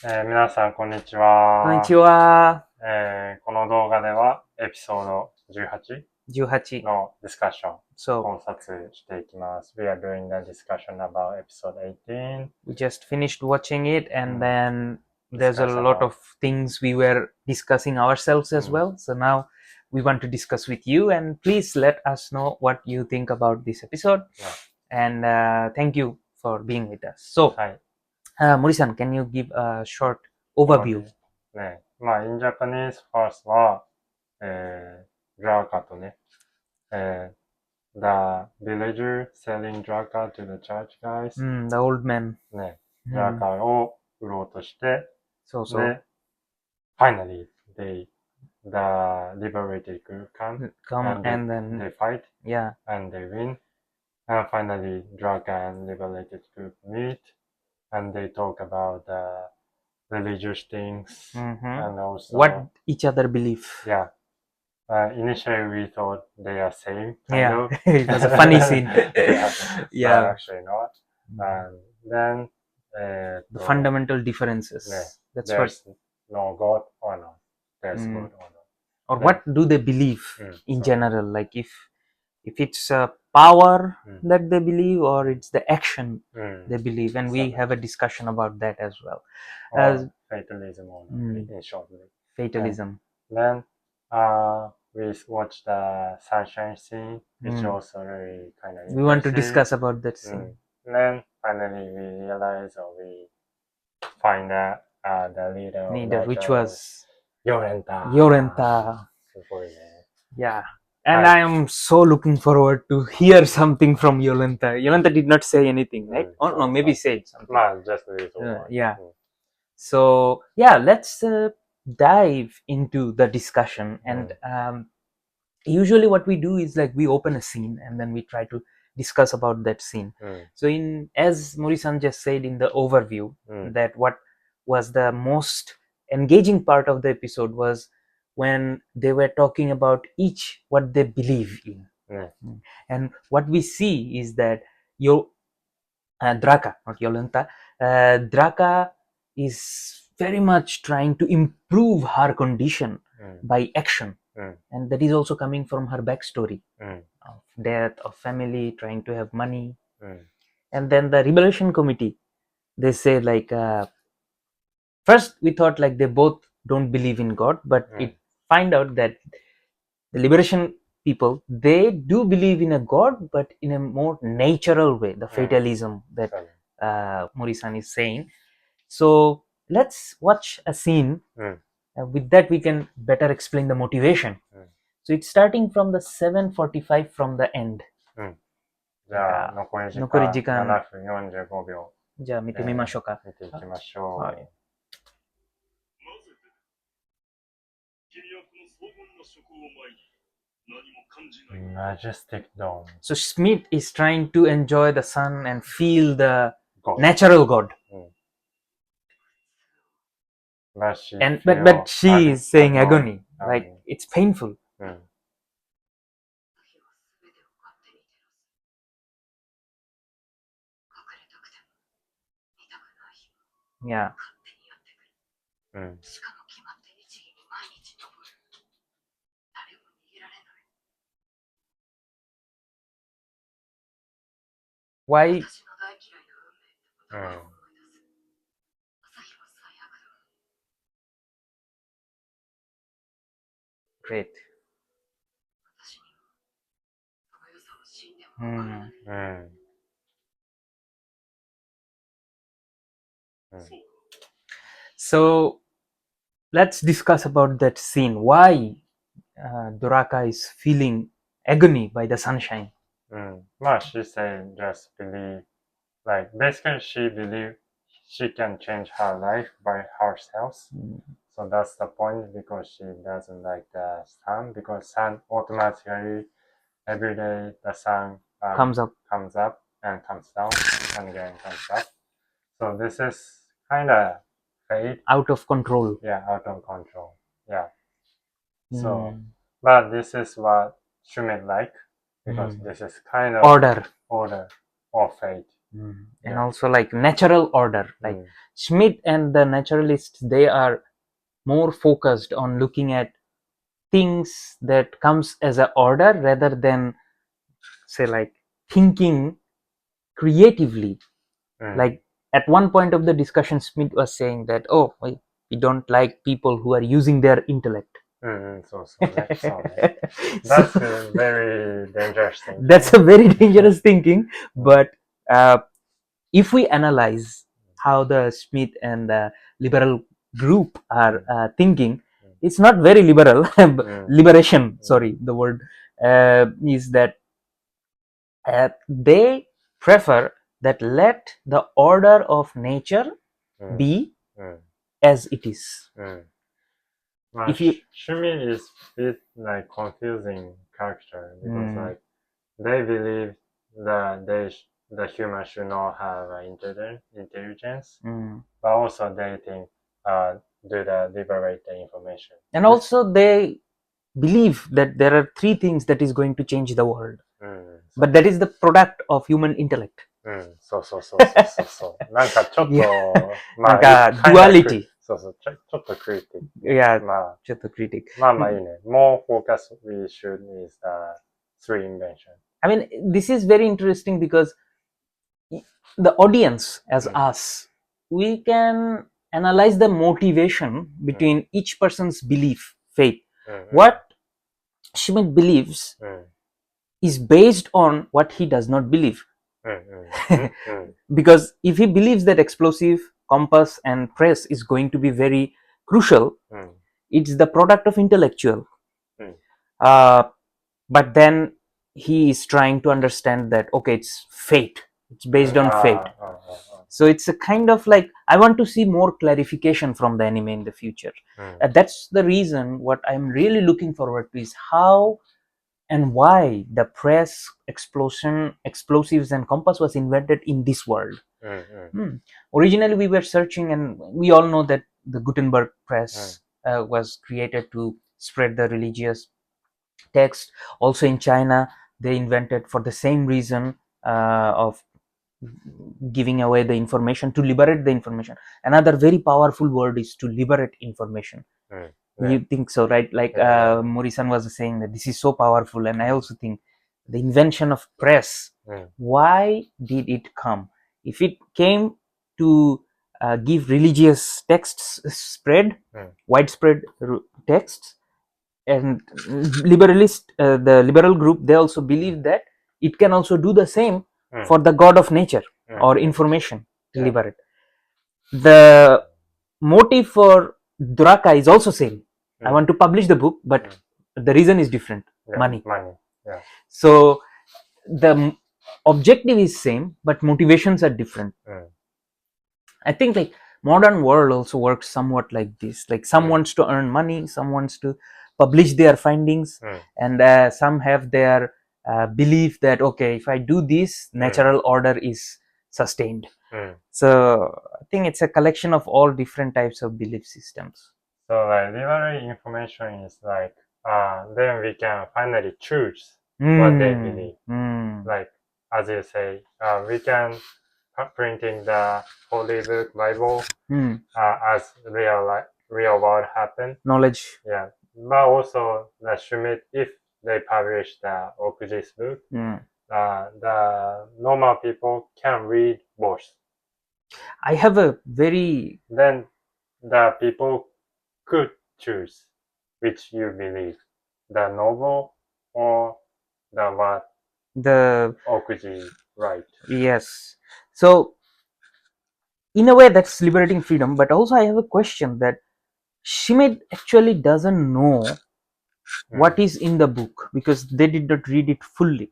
皆さん、こんにちこんには。ちは。この動画では、エピソード 18 18. のディスカッション、 So 考察していきます。We are doing the discussion about episode 18. we just finished watching it, and then there's a Discuss lot about- of things we were discussing ourselves as well. So now we want to discuss with you, and please let us know what you think about this episode. Yeah. And thank you for being with us. So, はい。 Mori-san, can you give a short overview? ね。まあ、in Japanese first は、drug とね、the villager selling drug to the church guys. The old man. ね。ドラカーを売ろうとして、So で、finally, the liberated group come and then they fight, yeah, and they win. And finally, Draka and liberated group meet, and they talk about the religious things, and also what each other believe. Yeah. Initially, we thought they are same, kind Yeah, of. it was a funny scene. Yeah. But actually not. And then The fundamental differences. Yeah. That's there's what. no God or not. There's God or not. Or Then- what do they believe in so- general? Like if it's a power Mm. that they believe, or it's the action they Mm. believe, and we So- have a discussion about that as well. Or As fatalism or not, in shortly. fatalism. Then we watched the sunshine scene, which also really kind of We want to discuss about that scene. Then finally we realize, or we find out the leader of that Which was Yorenta. Yorenta. Yeah. And Right. I am so looking forward to hear something from Yolanta. Yolanta did not say anything, right? Oh no, maybe said something. Just a little one. Yeah. So yeah, let's dive into the discussion. And usually what we do is like we open a scene and then we try to discuss about that scene. So as Mori-san just said in the overview, that what was the most engaging part of the episode was when they were talking about each what they believe in. And what we see is that Draka, not Yolanta, Draka is very much trying to improve her condition by action. And that is also coming from her backstory of death, of family, trying to have money. And then the Liberation Committee, they say like, first we thought like they both don't believe in God, but it find out that the liberation people, they do believe in a God, but in a more natural way, the fatalism that Mori-san is saying. So let's watch a scene. With that we can better explain the motivation. So it's starting from the 7:45 from the end. じゃあ、残り時間7分45秒。じゃあ見てみましょうか。見ていきましょう。はい。Majestic dawn. So Smith is trying to enjoy the sun and feel the natural God. But she, but she is saying agony. Like it's painful. Yeah. Why? Great. So let's discuss about that scene. Why Duraka is feeling agony by the sunshine. She said just believe, like basically she believe she can change her life by herself. So that's the point, because she doesn't like the sun, because sun automatically every day the sun Comes up and comes down and again comes up. So this is kind of fate. Out of control. Yeah, out of control. Yeah. So, but this is what Schmidt like, because this is kind of order or fate. And also like natural order, like Schmidt and the naturalists, they are more focused on looking at things that comes as a order rather than say like thinking creatively. Like at one point of the discussion, Smith was saying that, oh, we don't like people who are using their intellect. That's a very dangerous thinking. That's a very dangerous thinking. But if we analyze how the Smith and the liberal group are thinking, it's not very liberal. Liberation, sorry, the word is that they prefer that let the order of nature be as it is. If you Schmidt is bit like confusing character because like they believe that the human should not have intelligence, but also they think do the liberate the information. And also they believe that there are three things that is going to change the world, but that is the product of human intellect. そうそうそうそうそうそう。なんかちょっと、なんかduality。そうそう、ちょっとクリティック。Yeah, まあ、ちょっとクリティック。まあまあいいね。More focus we should is the three invention. I mean, this is very interesting because the audience as us, we can analyze the motivation between each person's belief, faith. What Schmidt believes is based on what he does not believe. Because if he believes that explosive, compass and press is going to be very crucial, it's the product of intellectual. But then he is trying to understand that, okay, it's fate. It's based on fate. So it's a kind of like, I want to see more clarification from the anime in the future. That's the reason what I'm really looking forward to is how and why the press, explosion, explosives and compass was invented in this world. Originally we were searching, and we all know that the Gutenberg press was created to spread the religious text. Also in China they invented for the same reason of giving away the information, to liberate the information. Another very powerful word is to liberate information. You think so, right? Like Morrison was saying that this is so powerful, and I also think the invention of press, why did it come? If it came to give religious texts spread, widespread texts, and liberalist, the liberal group, they also believe that it can also do the same for the god of nature or information to liberate. The motive for Draka is also same. I want to publish the book, but the reason is different. Money. So the objective is same, but motivations are different. I think like modern world also works somewhat like this. Like some wants to earn money, some wants to publish their findings, and some have their belief that, okay, if I do this, natural order is sustained. So I think it's a collection of all different types of belief systems. So like liberal information is like then we can finally choose what they believe. Like as you say, we can printing the Holy Book Bible as real world happen. Knowledge. Yeah, but also the Schmidt, if they publish the Okuji's book, the normal people can read both. I have a very... Then the people could choose which you believe, the novel or the what the Okuji write. Yes. So in a way that's liberating freedom, but also I have a question that Schmidt actually doesn't know what is in the book because they did not read it fully.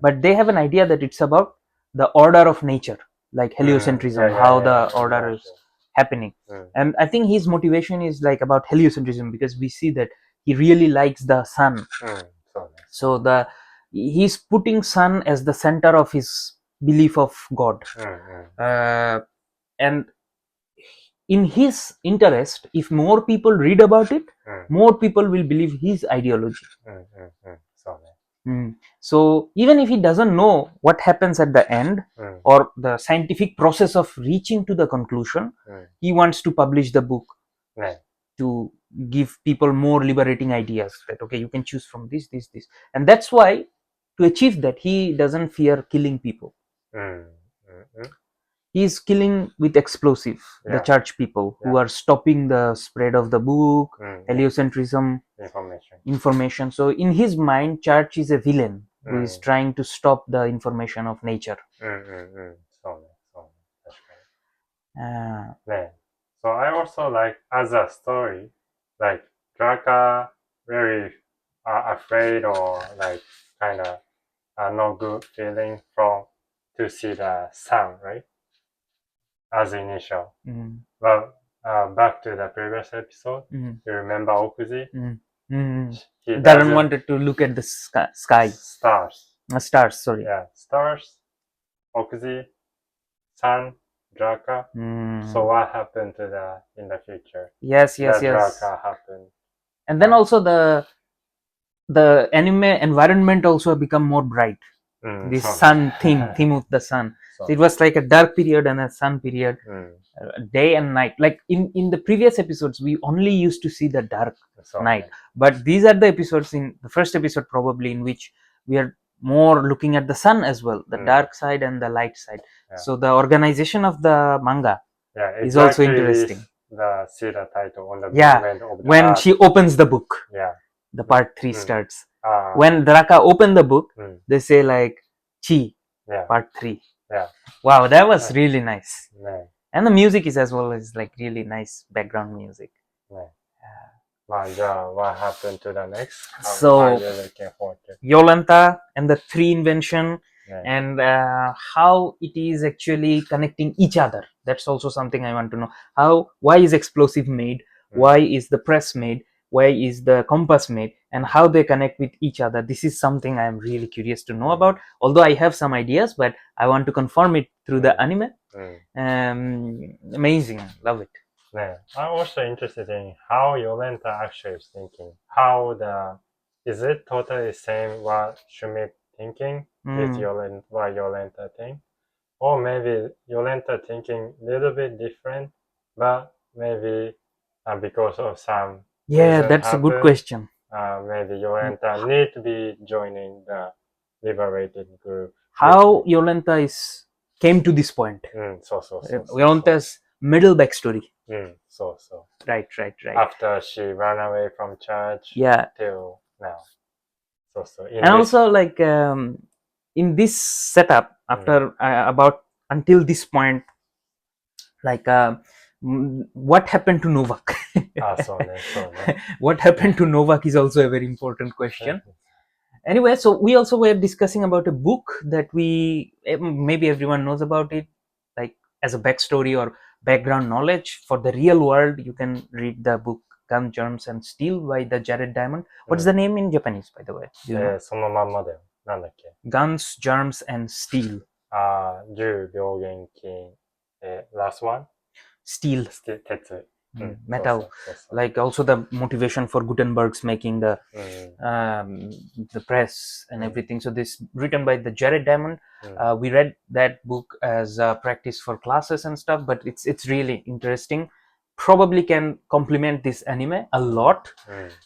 But they have an idea that it's about the order of nature, like heliocentrism, how the order is happening. And I think his motivation is like about heliocentrism because we see that he really likes the sun. So he's putting sun as the center of his belief of God. And in his interest, if more people read about it, more people will believe his ideology. So even if he doesn't know what happens at the end or the scientific process of reaching to the conclusion, he wants to publish the book to give people more liberating ideas that okay, you can choose from this, and that's why to achieve that he doesn't fear killing people. He is killing with explosive the church people who are stopping the spread of the book, heliocentrism, information. So in his mind, church is a villain who is trying to stop the information of nature. So I also like as a story, like Draka very afraid or like kind of no good feeling from to see the sun, right? As initial. Well, back to the previous episode, you remember Okuzi? He Darren wanted to look at the sky. Stars. Stars, sorry. Yeah, stars, Okuzi, sun, Draka. So what happened to in the future? Yes. Draka happened. And then also the anime environment also become more bright. This sun theme of the sun. So it was like a dark period and a sun period, day and night. Like in the previous episodes, we only used to see the dark night, but these are the episodes in the first episode probably in which we are more looking at the sun as well, the dark side and the light side. So the organization of the manga is also interesting. See the title on the movement of the when art. She opens the book, the part 3 starts. When Draka opened the book, they say like Chi, part 3. Wow, that was really nice. And the music is as well as like really nice background music. What happened to the next? So Yolanta and the 3 invention and how it is actually connecting each other. That's also something I want to know. Why is explosive made? Why is the press made? Why is the compass made? And how they connect with each other. This is something I am really curious to know about. Although I have some ideas, but I want to confirm it through the anime. Amazing, love it. I'm also interested in how Yolenta actually is thinking. Is it totally same what Schmidt thinking with what Yolenta think? Or maybe Yolenta thinking a little bit different, but maybe because of some that's a good question. Maybe Yolenta need to be joining the liberated group. How Yolenta came to this point. Yolenta's middle backstory. Right. After she ran away from church till now. And also like in this setup, after about until this point, like what happened to Novak? What happened to Novak is also a very important question. Anyway, so we also were discussing about a book that maybe everyone knows about it, like as a backstory or background knowledge for the real world. You can read the book Guns, Germs and Steel by the Jared Diamond. What's the name in Japanese, by the way? Do you know? そのまんまだよ。なんだっけ? Guns, Germs and Steel. 銃、病原菌、last one? Steel. 鉄。Metal. Like also the motivation for Gutenberg's making the press and everything. So this written by the Jared Diamond. We read that book as a practice for classes and stuff, but it's really interesting. Probably can complement this anime a lot.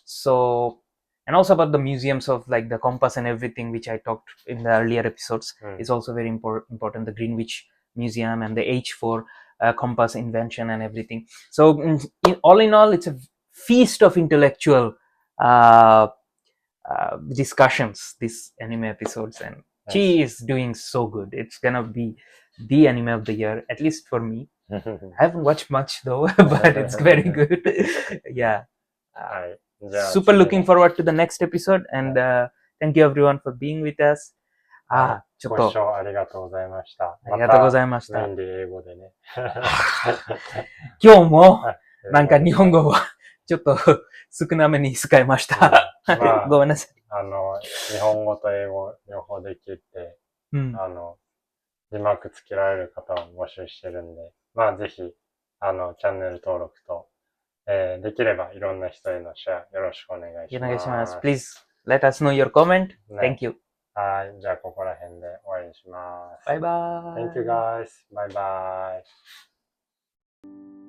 So, and also about the museums of like the compass and everything, which I talked in the earlier episodes, is also very important. The Greenwich Museum and the H4 compass invention and everything. So all in all, it's a feast of intellectual discussions, these anime episodes, and Chi is doing so good. It's gonna be the anime of the year, at least for me. I haven't watched much though, but it's very good. Super looking forward to the next episode, and thank you everyone for being with us. ちょっと。ご視聴ありがとうございました。ありがとうございました。メインで英語でね。今日も、なんか日本語はちょっと少なめに使いました。ごめんなさい。日本語と英語両方できて、字幕つけられる方を募集してるんで、ぜひ、チャンネル登録と、できればいろんな人へのシェアよろしくお願いします。お願いします。Please Let us know your comment. ね Thank you. はい。じゃあ、ここら辺で終わりにします。 Bye bye. Thank you guys. Bye bye.